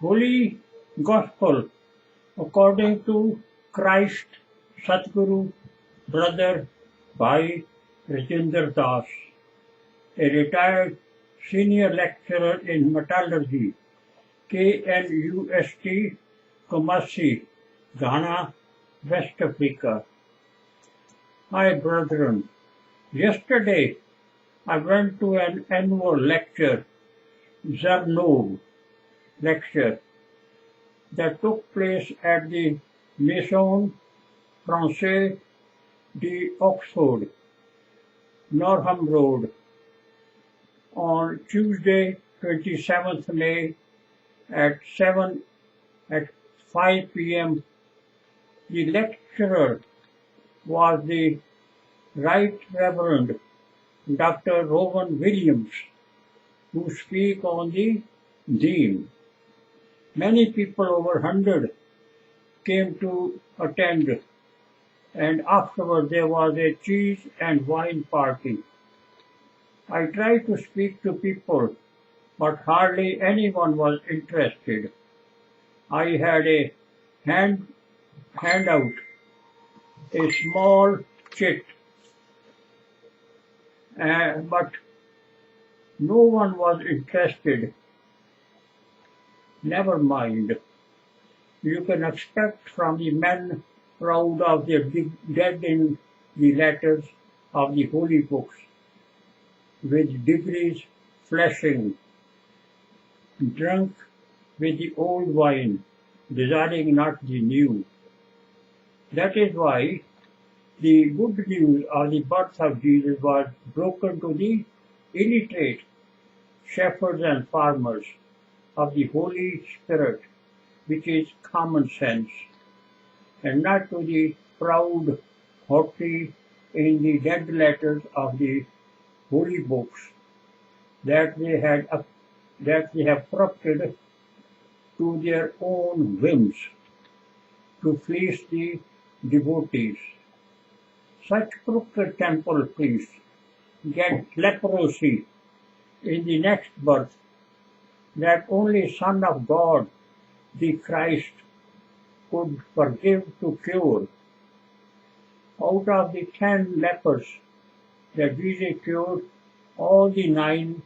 Holy Gospel according to Christ Satguru Brother Bhai Rajinder Das, a retired senior lecturer in metallurgy, KNUST, Kumasi, Ghana, West Africa. Hi brethren, yesterday I went to an annual lecture, Zarnob lecture, that took place at the Maison Française de Oxford, Norham Road, on Tuesday, 27th May at 5 p.m. The lecturer was the Right Reverend Dr. Rowan Williams, who speak on the theme. Many people, over 100, came to attend, and afterward there was a cheese and wine party. I tried to speak to people, but hardly anyone was interested. I had a handout, a small chit, but no one was interested. Never mind. You can expect from the men proud of their dead in the letters of the holy books, with degrees flashing, drunk with the old wine, desiring not the new. That is why the good news of the birth of Jesus was broken to the illiterate shepherds and farmers of the Holy Spirit, which is common sense, and not to the proud, haughty in the dead letters of the holy books that they have corrupted to their own whims, to fleece the devotees. Such crooked temple priests get leprosy in the next birth that only Son of God, the Christ, could forgive to cure. Out of the 10 lepers that Jesus cured, all the 9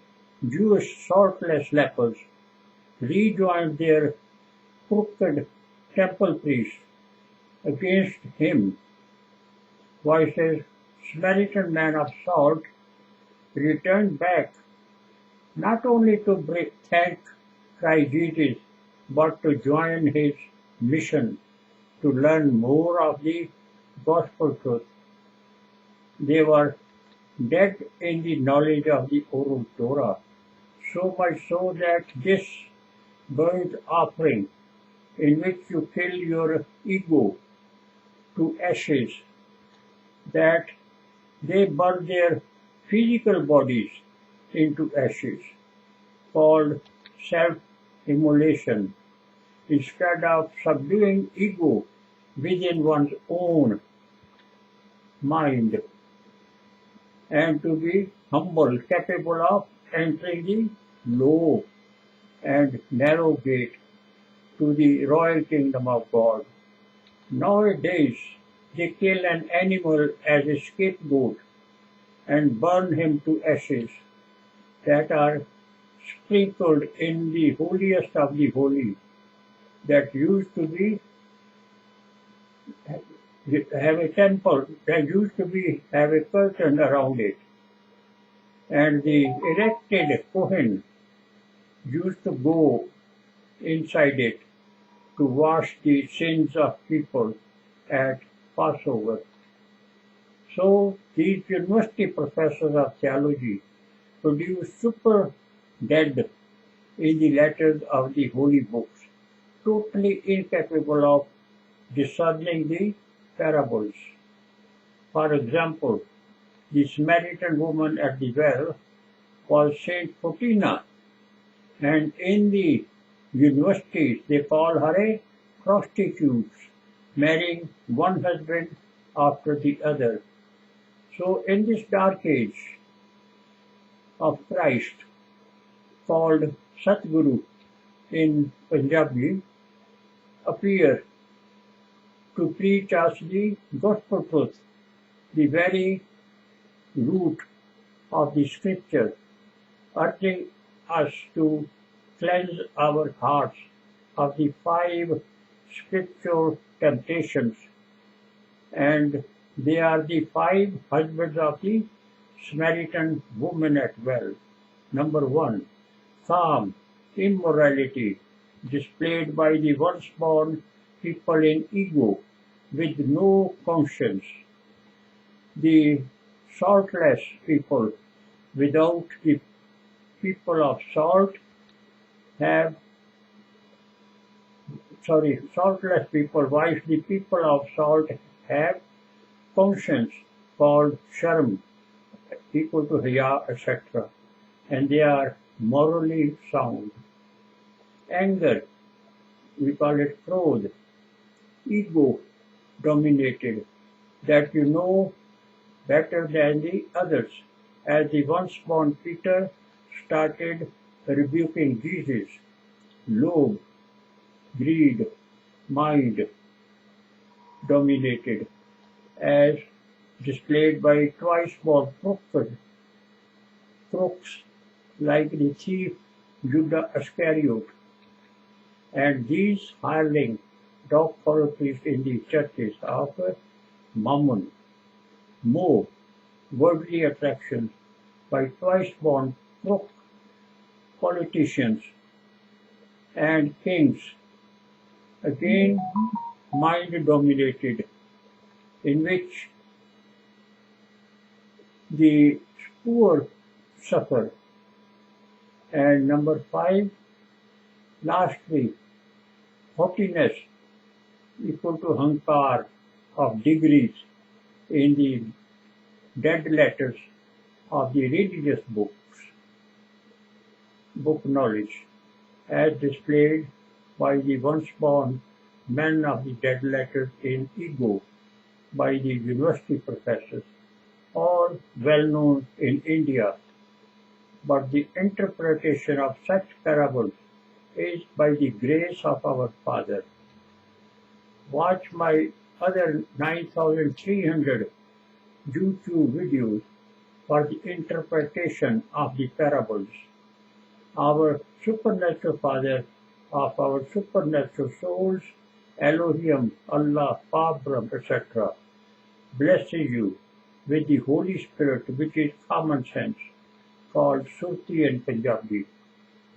Jewish saltless lepers rejoined their crooked temple priests against him. Whilst a Samaritan man of salt returned back not only to thank Christ Jesus, but to join his mission to learn more of the gospel truth. They were dead in the knowledge of the oral Torah, so much so that this burnt offering, in which you kill your ego to ashes, that they burn their physical bodies into ashes, called self-immolation, instead of subduing ego within one's own mind, and to be humble, capable of entering the low and narrow gate to the royal kingdom of God. Nowadays, they kill an animal as a scapegoat and burn him to ashes that are sprinkled in the holiest of the holy, that used to be have a temple, that used to be have a curtain around it, and the erected Kohen used to go inside it to wash the sins of people at Passover. So these university professors of theology produce super dead in the letters of the holy books, totally incapable of discerning the parables. For example, the Samaritan woman at the well was Saint Faustina, and in the universities they call her a prostitute, marrying one husband after the other. So in this dark age of Christ, called Satguru in Punjabi appear to preach us the gospel truth, the very root of the scripture, urging us to cleanse our hearts of the 5 scriptural temptations, and they are the 5 husbands of the Samaritan woman at well. Number 1, calm, immorality displayed by the once-born people in ego with no conscience. The saltless people without the people of salt saltless people, whilst the people of salt have conscience called sharm, equal to haya, etc., and they are morally sound. Anger, we call it krodh, ego dominated, that you know better than the others, as the once-born Peter started rebuking Jesus. Lobe, greed, mind dominated, as displayed by twice-born crooks like the thief Judas Iscariot, and these hireling dog-followed priests in the churches of Mammon, more worldly attractions by twice-born crook politicians and kings, again mind-dominated, in which the poor suffer. And number 5, lastly, haughtiness equal to hankar of degrees in the dead letters of the religious book knowledge, as displayed by the once-born men of the dead letters in ego by the university professors, all well known in India. But the interpretation of such parables is by the grace of our Father. Watch my other 9,300 YouTube videos for the interpretation of the parables. Our supernatural Father of our supernatural souls, Elohim, Allah, Parbrahm, etc., blesses you with the Holy Spirit, which is common sense, called Surti in Punjabi,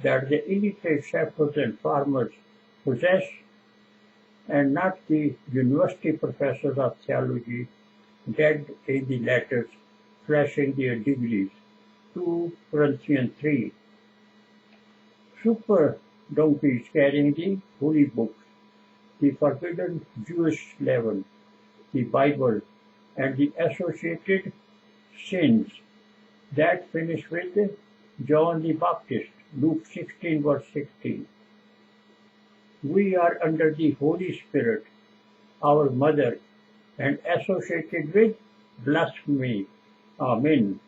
that the illiterate shepherds and farmers possess, and not the university professors of theology dead in the letters, flashing their degrees. 2 Corinthians 3. Super donkeys carrying the holy books, the forbidden Jewish leaven, the Bible, and the associated sins that finish with John the Baptist, Luke 16 verse 16. We are under the Holy Spirit, our mother, and associated with blasphemy. Amen.